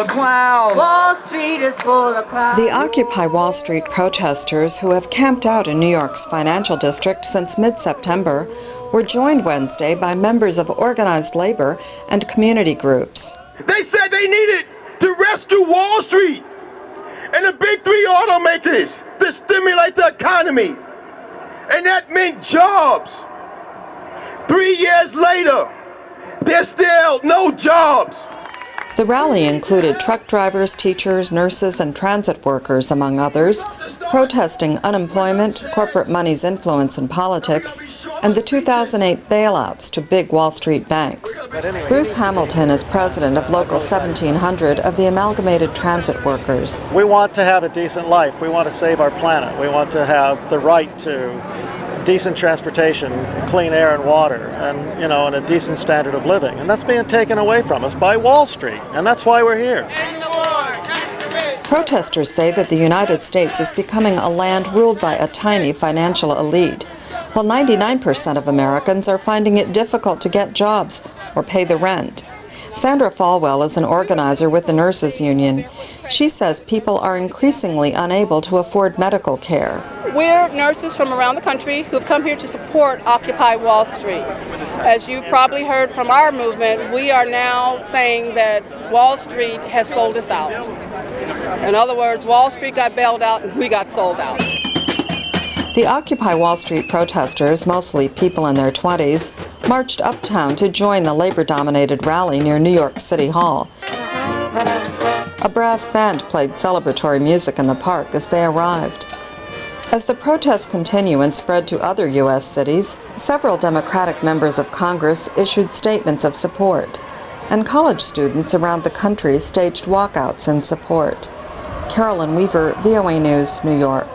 of clowns. Wall Street is full of crowds. The Occupy Wall Street protesters, who have camped out in New York's financial district since mid-September, were joined Wednesday by members of organized labor and community groups. They said they needed to rescue Wall Street and the big three automakers to stimulate the economy. And that meant jobs. 3 years later, there's still no jobs. The rally included truck drivers, teachers, nurses, and transit workers, among others, protesting unemployment, corporate money's influence in politics, and the 2008 bailouts to big Wall Street banks. Bruce Hamilton is president of Local 1700 of the Amalgamated Transit Workers. We want to have a decent life. We want to save our planet. We want to have the right to decent transportation, clean air and water, and and a decent standard of living. And that's being taken away from us by Wall Street, and that's why we're here. Protesters say that the United States is becoming a land ruled by a tiny financial elite, while 99% of Americans are finding it difficult to get jobs or pay the rent. Sandra Falwell is an organizer with the Nurses Union. She says people are increasingly unable to afford medical care. We're nurses from around the country who have come here to support Occupy Wall Street. As you've probably heard from our movement, we are now saying that Wall Street has sold us out. In other words, Wall Street got bailed out and we got sold out. The Occupy Wall Street protesters, mostly people in their 20s, marched uptown to join the labor-dominated rally near New York City Hall. A brass band played celebratory music in the park as they arrived. As the protests continue and spread to other U.S. cities, several Democratic members of Congress issued statements of support, and college students around the country staged walkouts in support. Carolyn Weaver, VOA News, New York.